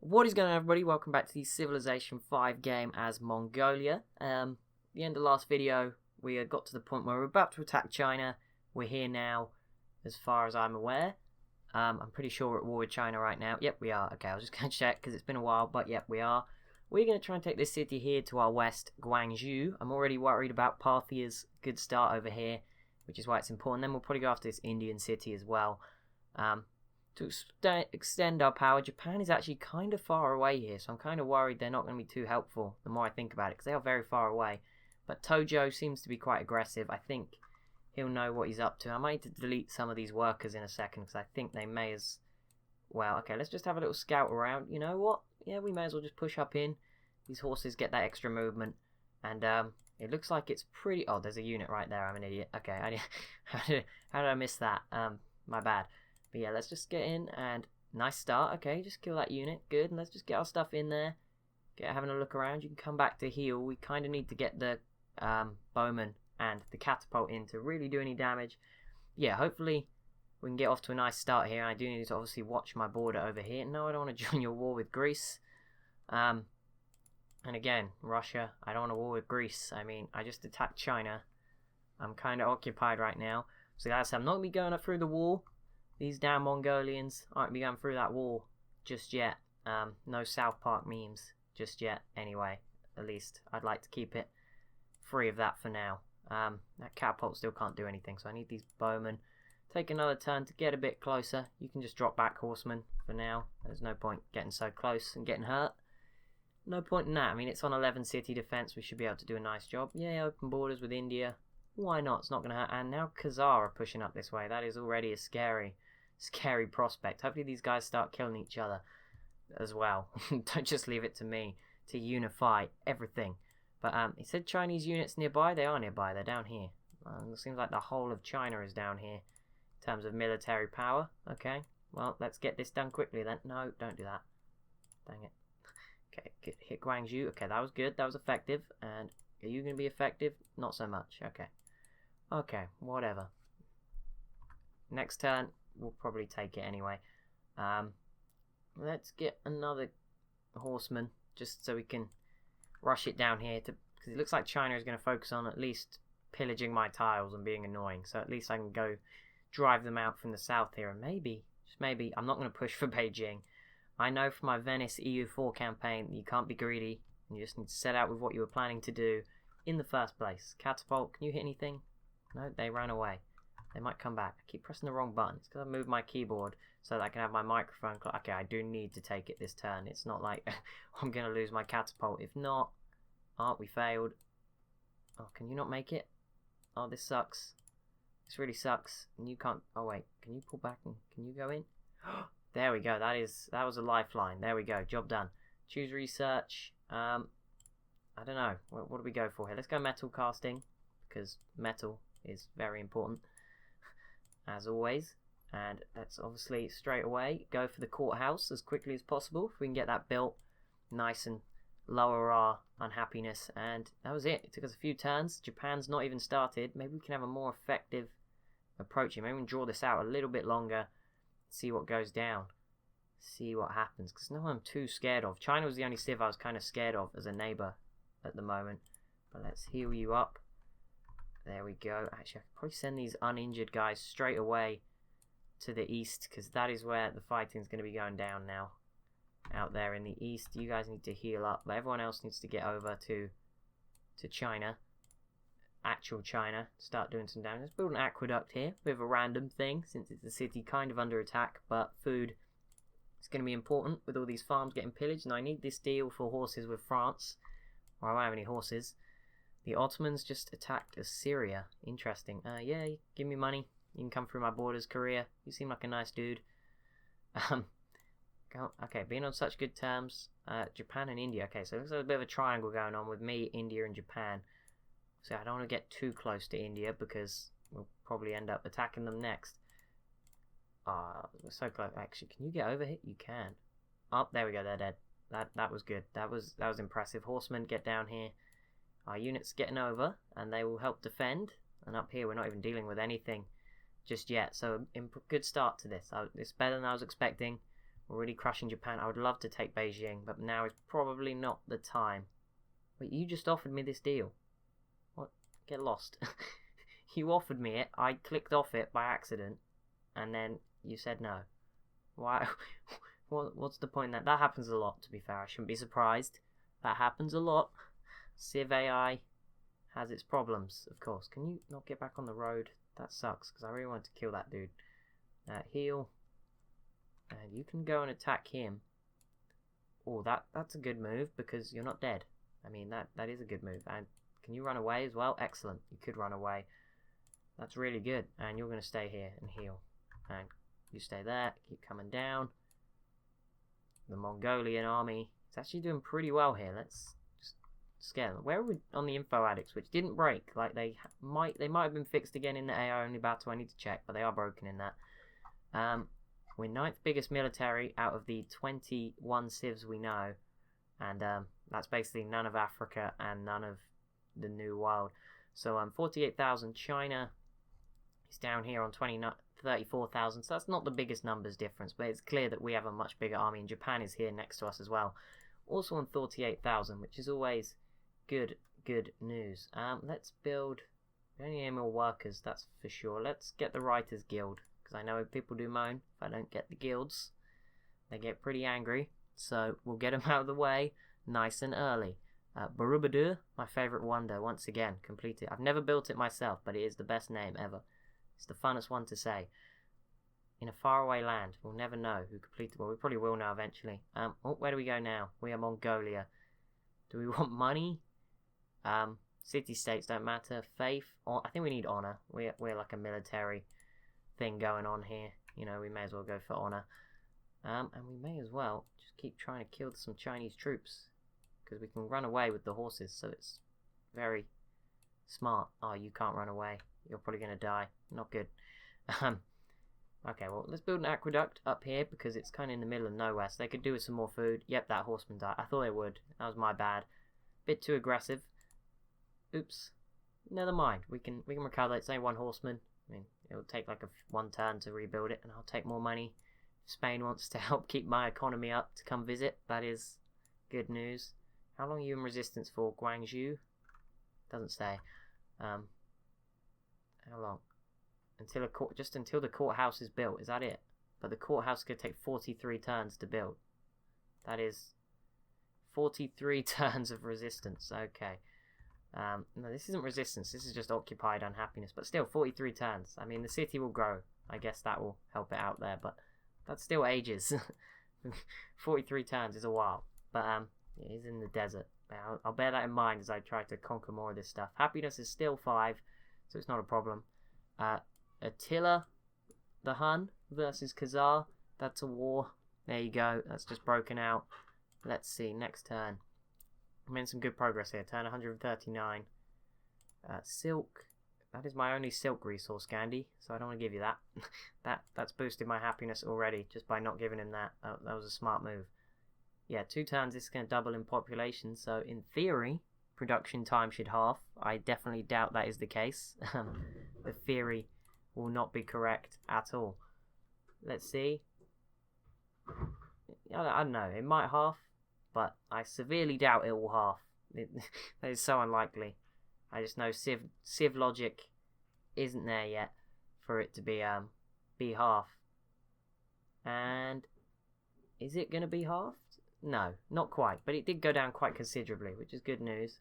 What is going on, everybody? Welcome back to the Civilization 5 game as Mongolia. The end of the last video, we had got to the point where we're about to attack China. We're here now, as far as I'm aware. I'm pretty sure we're at war with China right now. Yep, we are. Okay, I was just going to check because it's been a while, but yep, we are. We're going to try and take this city here to our west, Guangzhou. I'm already worried about Parthia's good start over here, which is why it's important. Then we'll probably go after this Indian city as well. To extend our power, Japan is actually kind of far away here, so I'm kind of worried they're not going to be too helpful the more I think about it, because they are very far away. But Tojo seems to be quite aggressive. I think he'll know what he's up to. I might need to delete some of these workers in a second, because I think they may as well. Okay, let's just have a little scout around. You know what? Yeah, we may as well just push up in. These horses get that extra movement, and it looks like it's pretty... Oh, there's a unit right there. I'm an idiot. Okay, how did I miss that? My bad. But yeah, let's just get in, and nice start. Okay, just kill that unit. Good, and let's just get our stuff in there. Having a look around. You can come back to heal. We kind of need to get the bowman and the catapult in to really do any damage. Yeah, hopefully we can get off to a nice start here. And I do need to obviously watch my border over here. No, I don't want to join your war with Greece. And again, Russia, I don't want a war with Greece. I mean, I just attacked China. I'm kind of occupied right now. So guys, I'm not going to be going up through the wall. These damn Mongolians aren't be going through that wall just yet. No South Park memes just yet. Anyway, at least I'd like to keep it free of that for now. That catapult still can't do anything, so I need these bowmen. Take another turn to get a bit closer. You can just drop back, horsemen, for now. There's no point getting so close and getting hurt. No point in that. I mean, it's on 11 city defense. We should be able to do a nice job. Yeah, open borders with India. Why not? It's not going to hurt. And now Khazar are pushing up this way. That is already a scary prospect. Hopefully these guys start killing each other as well. Don't just leave it to me to unify everything. But he said Chinese units nearby. They are nearby. They're down here. It seems like the whole of China is down here in terms of military power. Okay, well, let's get this done quickly then. No, don't do that. Dang it. Okay, hit Guangzhou. Okay, that was good. That was effective. And are you going to be effective? Not so much. Okay, whatever. Next turn, we'll probably take it anyway. Let's get another horseman, just so we can rush it down here, because it looks like China is going to focus on at least pillaging my tiles and being annoying, so at least I can go drive them out from the south here, and maybe, just maybe, I'm not going to push for Beijing. I know from my Venice EU4 campaign that you can't be greedy, and you just need to set out with what you were planning to do in the first place. Catapult, can you hit anything? No, they ran away. They might come back. I keep pressing the wrong button. It's because I moved my keyboard so that I can have my microphone. Okay, I do need to take it this turn. It's not like I'm going to lose my catapult. If not... Oh, we failed. Oh, can you not make it? Oh, this sucks. This really sucks. And you can't... Oh, wait. Can you pull back and... Can you go in? There we go. That was a lifeline. There we go. Job done. Choose research. I don't know. What do we go for here? Let's go metal casting, because metal is very important, as always. And let's obviously straight away go for the courthouse as quickly as possible. If we can get that built nice and lower our unhappiness. And that was it. It took us a few turns. Japan's not even started. Maybe we can have a more effective approach here. Maybe we can draw this out a little bit longer. See what goes down. See what happens. Because no one I'm too scared of. China was the only civ I was kind of scared of as a neighbour at the moment. But let's heal you up. There we go. Actually, I could probably send these uninjured guys straight away to the east, because that is where the fighting is going to be going down now. Out there in the east. You guys need to heal up, but everyone else needs to get over to China. Actual China. Start doing some damage. Let's build an aqueduct here. Bit of a random thing, since it's a city kind of under attack, but food is going to be important with all these farms getting pillaged, and I need this deal for horses with France. Well, I don't have any horses. The Ottomans just attacked Assyria. Interesting. Yeah, give me money. You can come through my borders, Korea. You seem like a nice dude. Okay, being on such good terms. Japan and India. Okay, so it looks like a bit of a triangle going on with me, India, and Japan. So I don't want to get too close to India, because we'll probably end up attacking them next. We're so close. Actually, can you get over here? You can. Oh, there we go. They're dead. That was good. That was impressive. Horsemen, get down here. Our unit's getting over, and they will help defend. And up here, we're not even dealing with anything just yet. So, good start to this. It's better than I was expecting. Already crushing Japan. I would love to take Beijing, but now is probably not the time. Wait, you just offered me this deal. What? Get lost. You offered me it. I clicked off it by accident, and then you said no. Why? What's the point in that? That happens a lot, to be fair. I shouldn't be surprised. That happens a lot. Civ AI has its problems, of course. Can you not get back on the road? That sucks, because I really want to kill that dude. Heal. And you can go and attack him. Oh, that's a good move, because you're not dead. I mean, that is a good move. And can you run away as well? Excellent. You could run away. That's really good. And you're going to stay here and heal. And you stay there. Keep coming down. The Mongolian army is actually doing pretty well here. Let's just scare them. Where are we on the info addicts, which didn't break? Like they might have been fixed again in the AI only battle. I need to check, but they are broken in that. We're 9th biggest military out of the 21 civs we know, and that's basically none of Africa and none of the New World. So 48,000. China is down here on 34,000, so that's not the biggest numbers difference, but it's clear that we have a much bigger army, and Japan is here next to us as well, also on 38,000, which is always good news. Let's build. We only need more workers, that's for sure. Let's get the Writers Guild, because I know people do moan if I don't get the guilds. They get pretty angry, so we'll get them out of the way nice and early. Borobudur, my favourite wonder, once again, completed. I've never built it myself, but it is the best name ever. It's the funnest one to say. In a faraway land, we'll never know who completed. Well, we probably will know eventually. Where do we go now? We are Mongolia. Do we want money? City-states don't matter. Faith? I think we need honor. We're like a military thing going on here. You know, we may as well go for honor. And we may as well just keep trying to kill some Chinese troops, because we can run away with the horses, so it's very smart. Oh, you can't run away. You're probably going to die. Not good. Okay, well, let's build an aqueduct up here, because it's kind of in the middle of nowhere, so they could do with some more food. Yep, that horseman died. I thought they would. That was my bad. Bit too aggressive. Oops. Never mind. We can recover. It's only one horseman. I mean, it will take like one turn to rebuild it, and I'll take more money. If Spain wants to help keep my economy up to come visit, that is good news. How long are you in resistance for, Guangzhou? Doesn't say. How long? Just until the courthouse is built. Is that it? But the courthouse could take 43 turns to build. That is 43 turns of resistance. Okay. No, this isn't resistance. This is just occupied unhappiness. But still, 43 turns. I mean, the city will grow. I guess that will help it out there. But that's still ages. 43 turns is a while. But it is in the desert. I'll bear that in mind as I try to conquer more of this stuff. Happiness is still 5, so it's not a problem. Attila the Hun versus Khazar. That's a war. There you go. That's just broken out. Let's see. Next turn. I'm in some good progress here. Turn 139. Silk. That is my only silk resource, Gandhi. So I don't want to give you that. That's boosted my happiness already just by not giving him that. That was a smart move. Yeah, 2 turns. This is going to double in population. So in theory, production time should halve. I definitely doubt that is the case. The theory will not be correct at all. Let's see. I don't know. It might half, but I severely doubt it will half. That is so unlikely. I just know Civ logic isn't there yet for it to be half. And is it going to be halved? No, not quite. But it did go down quite considerably, which is good news.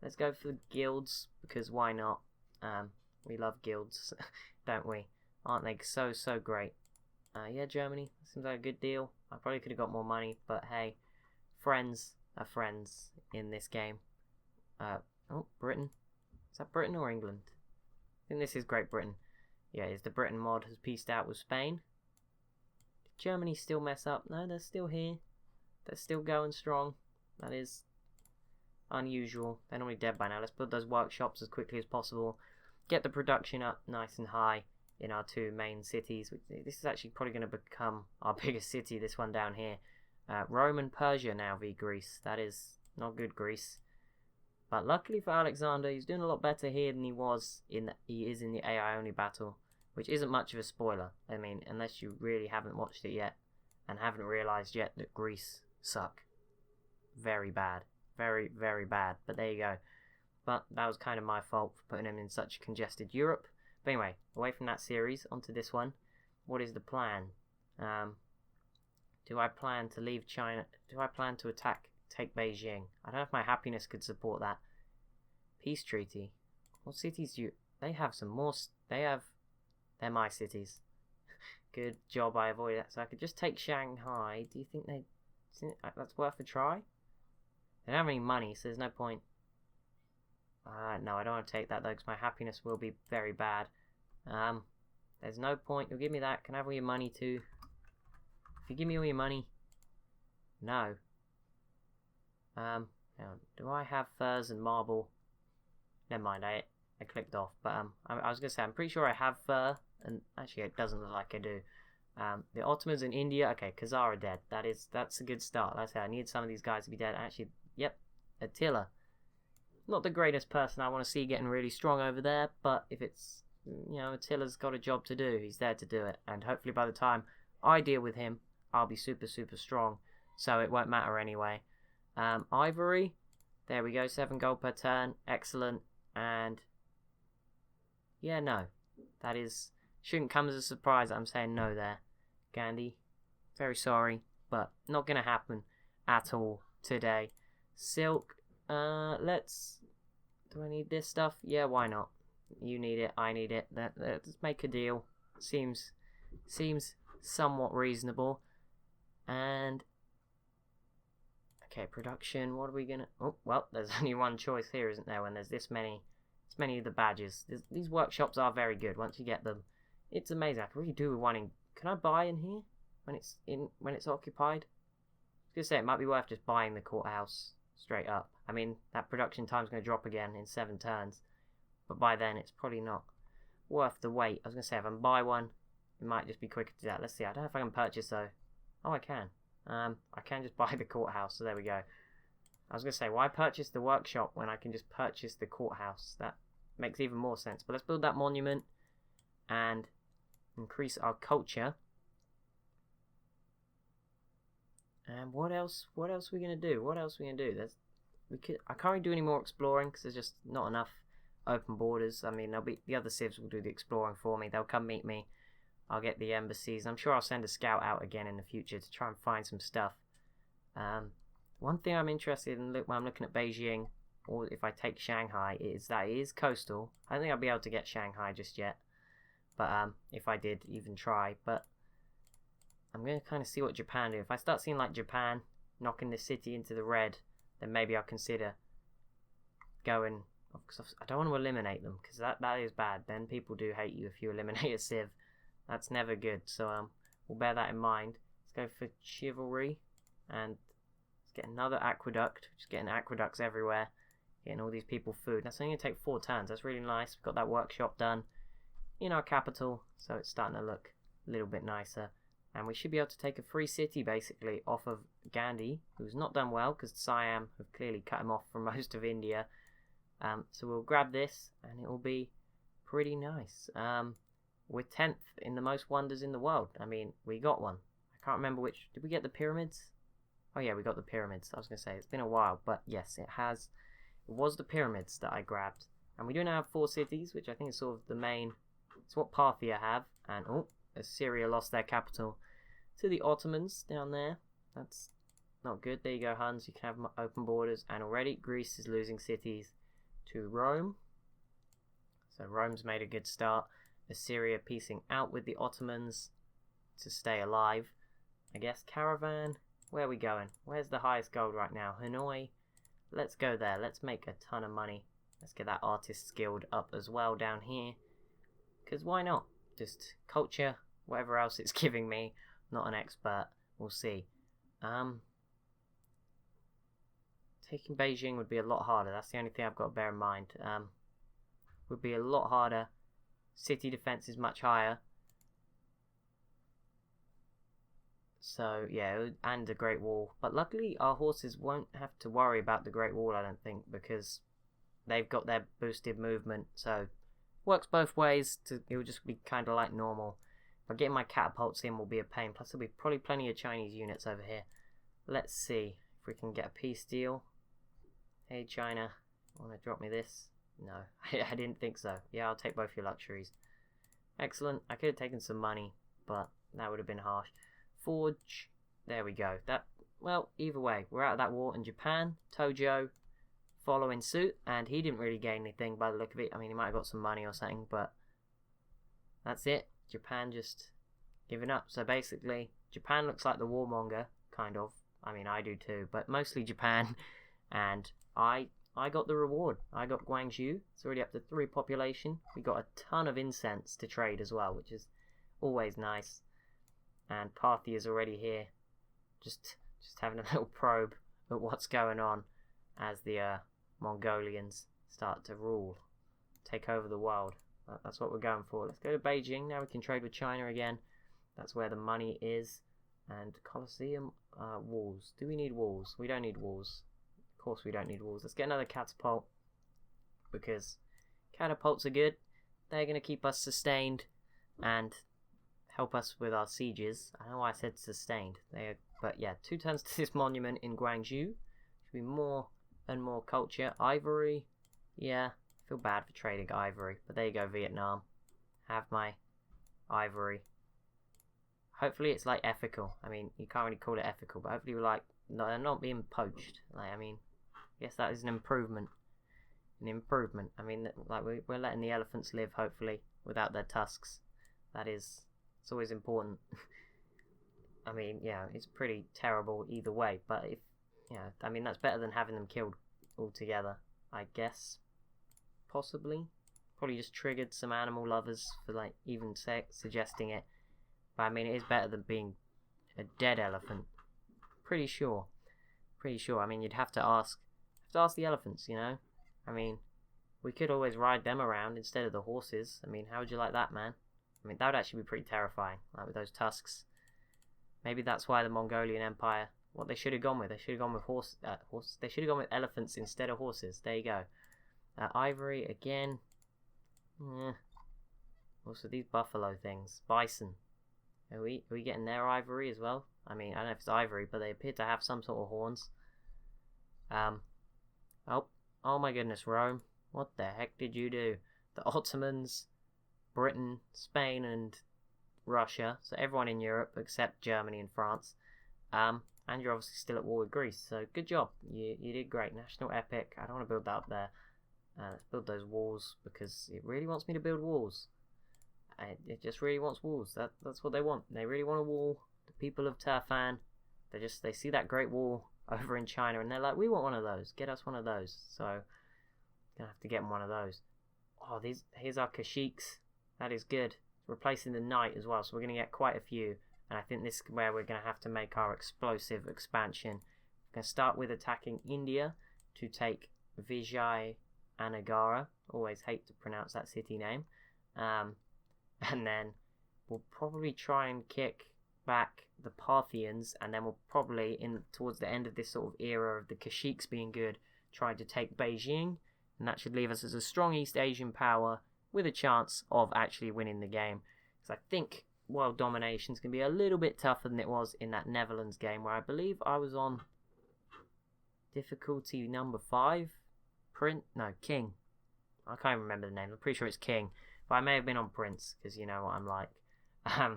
Let's go for the guilds, because why not? We love guilds, don't we? Aren't they so great? Yeah, Germany. Seems like a good deal. I probably could have got more money, but hey, friends are friends in this game. Oh, Britain. Is that Britain or England? I think this is Great Britain. Yeah, is the Britain mod has peaced out with Spain. Did Germany still mess up? No, they're still here. They're still going strong. That is unusual. They're normally dead by now. Let's build those workshops as quickly as possible. Get the production up nice and high in our 2 main cities. This is actually probably going to become our biggest city, this one down here. Rome and Persia now v Greece. That is not good, Greece. But luckily for Alexander, he's doing a lot better here than he is in the AI only battle, which isn't much of a spoiler. I mean, unless you really haven't watched it yet. and haven't realised yet that Greece suck. Very bad. Very, very bad. But there you go. But that was kind of my fault for putting them in such congested Europe. But anyway, away from that series, onto this one. What is the plan? Do I plan to leave China? Do I plan to take Beijing? I don't know if my happiness could support that. Peace treaty. What cities do you... They have some more... They're my cities. Good job I avoided that. So I could just take Shanghai. Do you think that's worth a try? They don't have any money, so there's no point. No, I don't want to take that though, because my happiness will be very bad. There's no point. You'll give me that. Can I have all your money too? If you give me all your money... No. Do I have furs and marble? Never mind, I clicked off. But I was going to say, I'm pretty sure I have fur. And actually, it doesn't look like I do. The Ottomans in India. Okay, Khazar are dead. That's a good start. Like I said, I need some of these guys to be dead. Actually, yep. Attila. Not the greatest person I want to see getting really strong over there. But if it's... Attila's got a job to do. He's there to do it. And hopefully by the time I deal with him, I'll be super, super strong. So it won't matter anyway. Ivory. There we go. 7 gold per turn. Excellent. And... yeah, no. That is... shouldn't come as a surprise that I'm saying no there. Gandhi. Very sorry. But not going to happen at all today. Silk. Let's... do I need this stuff? Yeah, why not? You need it. I need it. Let's make a deal. Seems somewhat reasonable. And... okay, production. What are we going to... oh, well, there's only one choice here, isn't there? When there's this many of the badges. These workshops are very good once you get them. It's amazing. I could really do with one in... can I buy in here when it's occupied? I was gonna say it might be worth just buying the courthouse straight up. I mean, that production time's gonna drop again in 7 turns, but by then it's probably not worth the wait. I was gonna say if I can buy one, it might just be quicker to do that. Let's see. I don't know if I can purchase though. Oh, I can. I can just buy the courthouse. So there we go. I was gonna say, why purchase the workshop when I can just purchase the courthouse? That makes even more sense. But let's build that monument and increase our culture. And what else are we gonna do? I can't really do any more exploring because there's just not enough open borders. I mean, the other civs will do the exploring for me. They'll come meet me. I'll get the embassies. I'm sure I'll send a scout out again in the future to try and find some stuff. One thing I'm interested in when I'm looking at Beijing, or if I take Shanghai, is that it is coastal. I don't think I'll be able to get Shanghai just yet. But if I did even try. But I'm going to kind of see what Japan do. If I start seeing like Japan knocking the city into the red, then maybe I'll consider going. Because I don't want to eliminate them, because that is bad. Then people do hate you if you eliminate a civ. That's never good. So we'll bear that in mind. Let's go for chivalry and let's get another aqueduct. Just getting aqueducts everywhere. Getting all these people food. That's only going to take 4 turns. That's really nice. We've got that workshop done in our capital, so it's starting to look a little bit nicer. And we should be able to take a free city basically off of Gandhi, who's not done well because Siam have clearly cut him off from most of India. So we'll grab this and it will be pretty nice. We're 10th in the most wonders in the world. I mean, we got one. I can't remember which. Did we get the pyramids? Oh yeah, we got the pyramids. I was going to say, it's been a while, but yes, it has. It was the pyramids that I grabbed. And we do now have 4 cities, which I think is sort of the main... it's what Parthia have. And, oh, Assyria lost their capital to the Ottomans down there. That's not good. There you go, Huns. You can have open borders. And already Greece is losing cities to Rome. So Rome's made a good start. Assyria piecing out with the Ottomans to stay alive. I guess caravan. Where are we going? Where's the highest gold right now? Hanoi. Let's go there. Let's make a ton of money. Let's get that artist guild up as well down here. Because why not? Just culture, whatever else it's giving me. Not an expert. We'll see. Taking Beijing would be a lot harder. That's the only thing I've got to bear in mind. Would be a lot harder. City defense is much higher. So, yeah, and the Great Wall. But luckily, our horses won't have to worry about the Great Wall, I don't think, because they've got their boosted movement. So, works both ways. It will just be kind of like normal But getting my catapults in will be a pain. Plus there'll be probably plenty of Chinese units over here. Let's see if we can get a peace deal. Hey China, want to drop me this? No, I didn't think so. Yeah, I'll take both your luxuries. Excellent. I could have taken some money, but that would have been harsh. Forge. There we go. Well, either way, we're out of that war. In Japan, Tojo following suit, and he didn't really gain anything by the look of it. I mean, he might have got some money or something, but that's it. Japan just giving up. So basically, Japan looks like the warmonger, kind of. I mean, I do too, but mostly Japan. And I got the reward. I got Guangzhou. It's already up to 3 population. We got a ton of incense to trade as well, which is always nice. And Parthia's already here, just having a little probe at what's going on as the Mongolians start to rule, take over the world. That's what we're going for. Let's go to Beijing. Now we can trade with China again. That's where the money is. And Colosseum walls. Do we need walls? We don't need walls. Of course we don't need walls. Let's get another catapult, because catapults are good. They're going to keep us sustained and help us with our sieges. I don't know why I said sustained. But yeah, 2 turns to this monument in Guangzhou. Should be more and more culture. Ivory. Yeah, I feel bad for trading ivory. But there you go, Vietnam. Have my ivory. Hopefully it's like ethical. I mean, you can't really call it ethical, but hopefully we're like, no, they're not being poached. Like, I mean, I guess that is an improvement. I mean, like we're letting the elephants live, hopefully, without their tusks. It's always important. I mean, yeah, it's pretty terrible either way, but if, yeah, I mean, that's better than having them killed altogether, I guess. Possibly. Probably just triggered some animal lovers for, like, even suggesting it. But I mean, it is better than being a dead elephant. Pretty sure. I mean, you'd have to ask the elephants, you know? I mean, we could always ride them around instead of the horses. I mean, how would you like that, man? I mean, that would actually be pretty terrifying, like with those tusks. Maybe that's why the Mongolian Empire, what they should have gone with, they should have gone with they should have gone with elephants instead of horses. There you go. Ivory again. Also these buffalo things, bison. Are we getting their ivory as well? I mean, I don't know if it's ivory, but they appear to have some sort of horns. Oh my goodness, Rome. What the heck did you do? The Ottomans, Britain, Spain, and Russia. So everyone in Europe except Germany and France. And you're obviously still at war with Greece. So good job. You did great. National epic. I don't want to build that up there. Let's build those walls, because it really wants me to build walls. It just really wants walls. That's what they want. They really want a wall. The people of Turfan, they see that great wall over in China, and they're like, we want one of those. Get us one of those. So gonna have to get them one of those. Oh, here's our Kashyyyks. That is good. Replacing the knight as well, so we're gonna get quite a few. And I think this is where we're gonna have to make our explosive expansion. We're gonna start with attacking India to take Vijay Anagara. Always hate to pronounce that city name. And then we'll probably try and kick back the Parthians, and then we'll probably, towards the end of this sort of era of the Kashyyyks being good, try to take Beijing, and that should leave us as a strong East Asian power with a chance of actually winning the game. Because I think world domination is going to be a little bit tougher than it was in that Netherlands game, where I believe I was on difficulty number 5. King. I can't remember the name. I'm pretty sure it's King. But I may have been on Prince, because you know what I'm like. I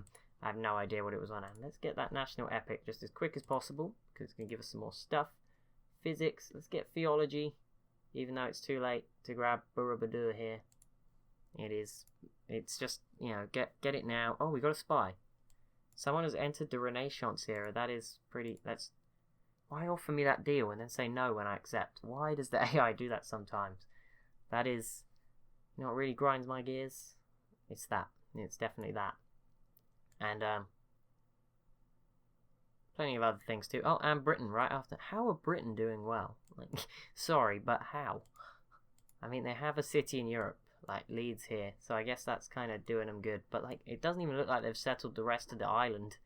have no idea what it was on. And let's get that national epic just as quick as possible, because it's going to give us some more stuff. Physics. Let's get theology, even though it's too late to grab Borobudur here. It's just, you know, get it now. Oh, we got a spy. Someone has entered the Renaissance era. That is pretty... Why offer me that deal and then say no when I accept? Why does the AI do that sometimes? That is... You know what really grinds my gears? It's that. It's definitely that. And, plenty of other things too. Oh, and Britain right after. How are Britain doing well? Like, sorry, but how? I mean, they have a city in Europe, like Leeds here, so I guess that's kind of doing them good. But, like, it doesn't even look like they've settled the rest of the island.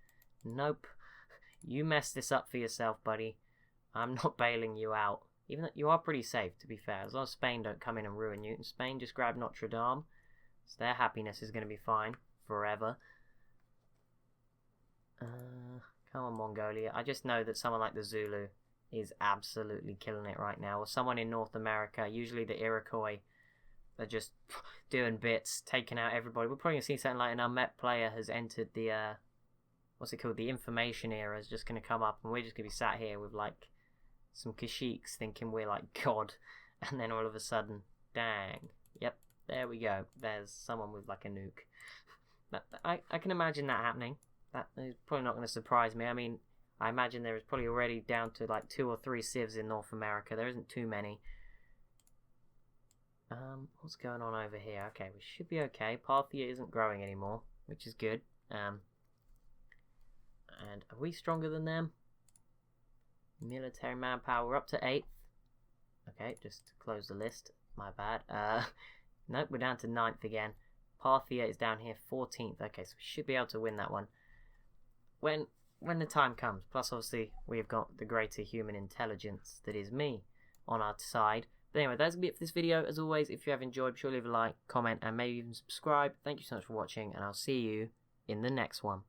Nope. You messed this up for yourself, buddy. I'm not bailing you out. Even though you are pretty safe, to be fair. As long as Spain don't come in and ruin you. And Spain just grabbed Notre Dame, so their happiness is going to be fine forever. Come on, Mongolia. I just know that someone like the Zulu is absolutely killing it right now. Or someone in North America, usually the Iroquois, they're just doing bits, taking out everybody. We're probably going to see something like an unmet player has entered the, what's it called? The information era is just going to come up, and we're just going to be sat here with, like, some Kashyyyks thinking we're, like, God. And then all of a sudden, dang. Yep, there we go. There's someone with, like, a nuke. I can imagine that happening. That is probably not going to surprise me. I mean, I imagine there is probably already down to like 2 or 3 civs in North America. There isn't too many. What's going on over here? Okay, we should be okay. Parthia isn't growing anymore, which is good. And are we stronger than them? Military manpower, we're up to 8th. Okay, just to close the list. My bad. Nope, we're down to 9th again. Parthia is down here 14th. Okay, so we should be able to win that one. When the time comes. Plus, obviously, we've got the greater human intelligence that is me on our side. But anyway, that's going to be it for this video. As always, if you have enjoyed, be sure to leave a like, comment, and maybe even subscribe. Thank you so much for watching, and I'll see you in the next one.